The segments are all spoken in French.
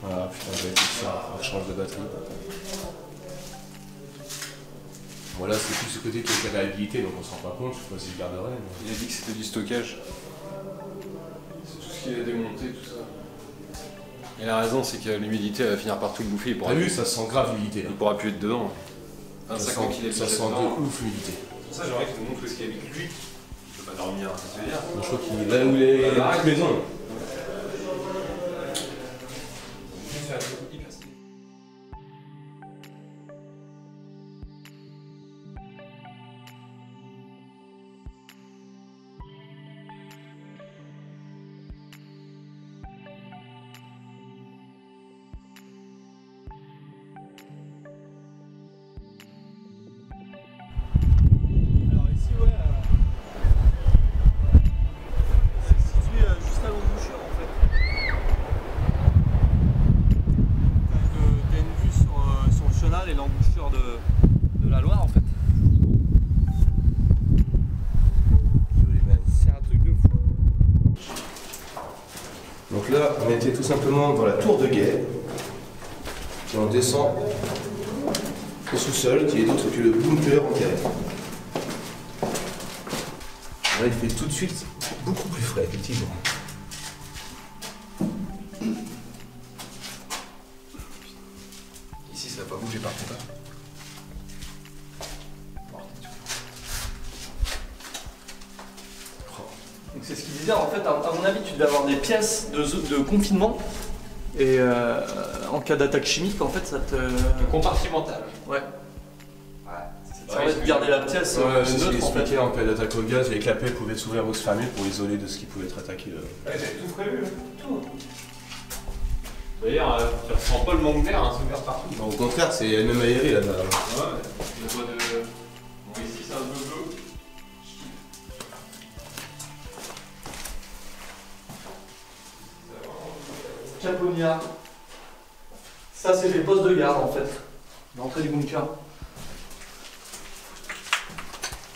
Voilà, putain, j'ai été sur un rechange de batterie. Voilà, c'est plus ce côté qui est la réhabilité, donc on s'en rend pas compte, je sais pas si je garderai. Mais... Il a dit que c'était du stockage. C'est tout ce qu'il a démonté, tout ça. Il a raison, c'est que l'humidité va finir par tout le bouffer. T'as vu, ça sent grave l'humidité là. Il pourra plus être dedans. Ça sent de ouf l'humidité. Pour ça, j'aimerais qu'il nous montre où est-ce qu'il habite lui. Il peut pas dormir, ça se veut dire. Je crois qu'il est là où les petites maisons. Et l'embouchure de la Loire en fait. C'est un truc de fou. Donc là, on était tout simplement dans la tour de guet. Et on descend au sous-sol, qui est d'autre que le bunker enterré. Là, il fait tout de suite beaucoup plus frais, effectivement. Ici, ça va pas bouger par contre. Donc c'est ce qu'il disait en fait, à mon avis tu devais avoir des pièces de confinement et en cas d'attaque chimique en fait ça te... Compartimental. Ouais. Ça permet de garder la pièce C'est ce qu'il neutre en fait. expliquait en cas d'attaque au gaz, les clapets pouvaient s'ouvrir ou se fermer pour isoler de ce qui pouvait être attaqué. Ouais, j'avais tout prévu, tout. D'ailleurs, tu ressens pas le manque d'air, hein, s'ouvrir partout. Non, au contraire, c'est même aéré là-bas. Ouais, je vois de... Bon, ici c'est un peu bleu. Caponia. Ça c'est les postes de garde en fait. L'entrée du bunker.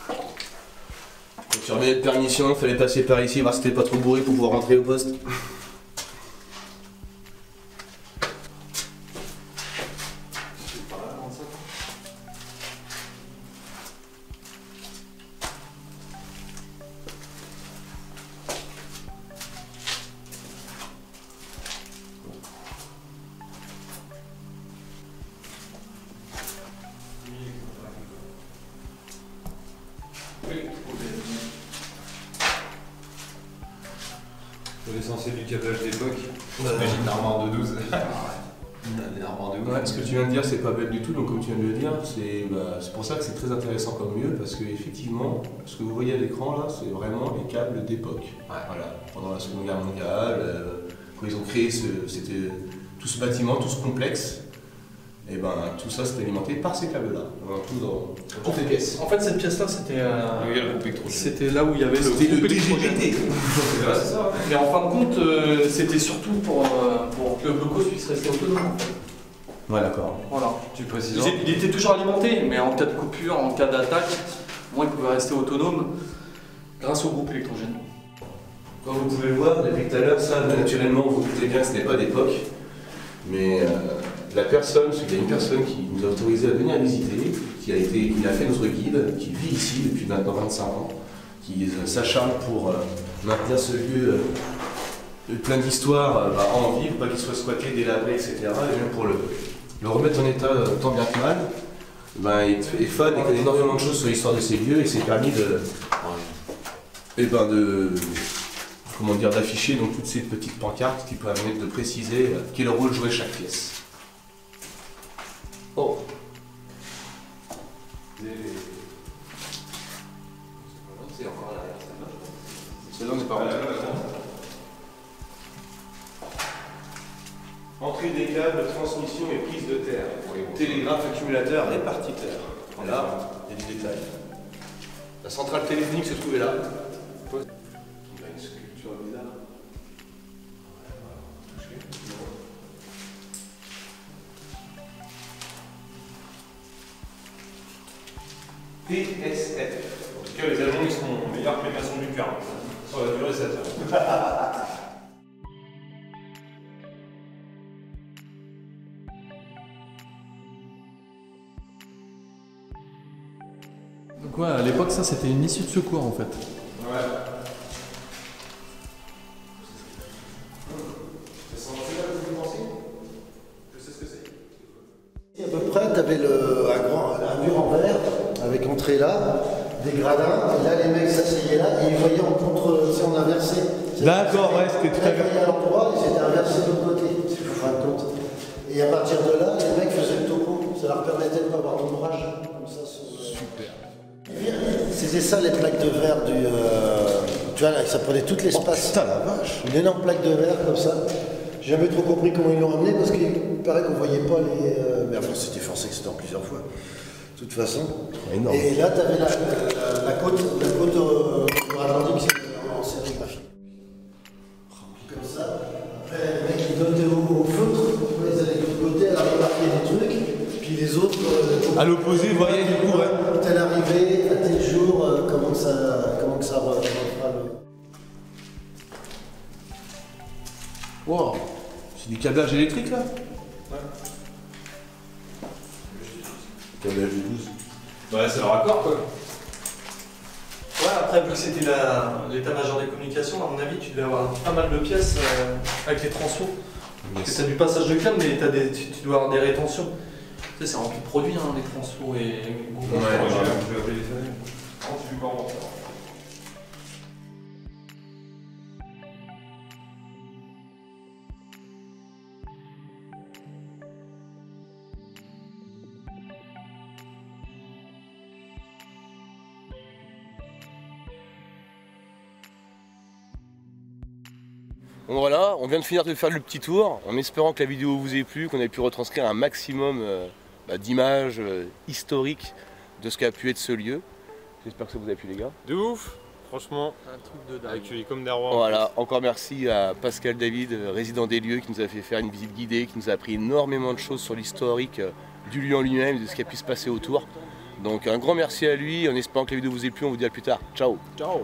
Donc, tu remets de permission, il fallait passer par ici, voir si t'étais pas trop bourré pour pouvoir rentrer au poste. L'essentiel du câblage d'époque. J'imagine l'armoire de 12. L'armoire de 12. Ouais, ce que tu viens de dire, c'est pas bête du tout, donc comme tu viens de le dire, c'est pour ça que c'est très intéressant comme lieu, parce que effectivement, ce que vous voyez à l'écran là, c'est vraiment les câbles d'époque. Ouais. Voilà, pendant la Seconde Guerre mondiale, quand ils ont créé tout ce bâtiment, tout ce complexe, et ben tout ça c'était alimenté par ces câbles-là, dans toutes les pièces. En fait cette pièce là c'était là où il y avait C'était le groupe électrogène. DGBT. Ouais, c'est ça. Mais en fin de compte c'était surtout pour que le blocos puisse rester autonome. En fait. Ouais, d'accord. Voilà. Tu précises. Il était toujours alimenté, mais en cas de coupure, en cas d'attaque, moi il pouvait rester autonome grâce au groupe électrogène. Comme vous pouvez le voir, depuis tout à l'heure, ça, naturellement, vous doutez bien que ce n'est pas d'époque, mais la personne, parce qu'il y a une personne qui nous a autorisé à venir visiter, qui a fait notre guide, qui vit ici depuis maintenant 25 ans, qui s'acharne pour maintenir ce lieu plein d'histoires en vie, pas qu'il soit squatté, délabré, etc. Et même pour le remettre en état tant bien que mal, il est fan et connaît énormément de choses sur l'histoire de ces lieux et s'est permis d'afficher donc toutes ces petites pancartes qui permettent de préciser quel rôle jouait chaque pièce. Oh. C'est encore à l'arrière, celle-là n'est pas rentrée. Entrée des câbles, transmission et prise de terre. Télégraphe, accumulateur, répartiteur. Là, il y a du détail. La centrale téléphonique se trouvait là. Il y a une sculpture bizarre. PSF. En tout cas, les Allemands, ils sont meilleurs que les maçons du cœur. Ça va durer 7 heures. Donc ouais, à l'époque, ça c'était une issue de secours en fait. Ouais. À peu près, tu avais un mur en verre avec entrée là, des gradins, et là les mecs s'asseyaient là et ils voyaient en contre, si on inversé. D'accord, ouais, c'était tout à fait. Ils voyaient à l'endroit et c'était inversé de l'autre côté, en fin de compte. Et à partir de là, les mecs faisaient le topo, ça leur permettait de ne pas avoir d'ombrage comme ça. Super. C'était ça les plaques de verre du. Tu vois, là, ça prenait tout l'espace. Putain la vache. Une énorme plaque de verre comme ça. J'ai jamais trop compris comment ils l'ont amené parce qu'il paraît qu'on voyait pas les. Mais enfin, c'était forcé que c'était en plusieurs fois. De toute façon. Énorme. Et là, tu avais la côte atlantique, c'était en sérigraphie. Comme ça. Après, les mecs, ils donnaient au feutre. Ils allaient de l'autre côté, alors ils marquaient des trucs. Puis les autres. À l'opposé, vous voyez du coup, ouais. Telle arrivée, à tel jour, comment que ça refera le. Wow. C'est du câblage électrique là? Ouais. Câblage de 12. Ouais, c'est le raccord quoi. Ouais, après, vu que c'était l'état-major des communications, à mon avis, tu devais avoir pas mal de pièces avec les transfos. Parce que tu as du passage de câble, mais tu dois avoir des rétentions. Tu sais, c'est rempli de produits, hein, les transfos et les gros Ouais, transports. je vais appeler les familles. Non, tu peux pas en voir. Bon voilà, on vient de finir de faire le petit tour, en espérant que la vidéo vous ait plu, qu'on ait pu retranscrire un maximum d'images historiques de ce qu'a pu être ce lieu. J'espère que ça vous a plu les gars. De ouf, franchement, Un truc de dingue. accueilli comme des rois. Voilà, encore merci à Pascal David, résident des lieux, qui nous a fait faire une visite guidée, qui nous a appris énormément de choses sur l'historique du lieu en lui-même, de ce qui a pu se passer autour. Donc un grand merci à lui, en espérant que la vidéo vous ait plu, on vous dit à plus tard. Ciao. Ciao.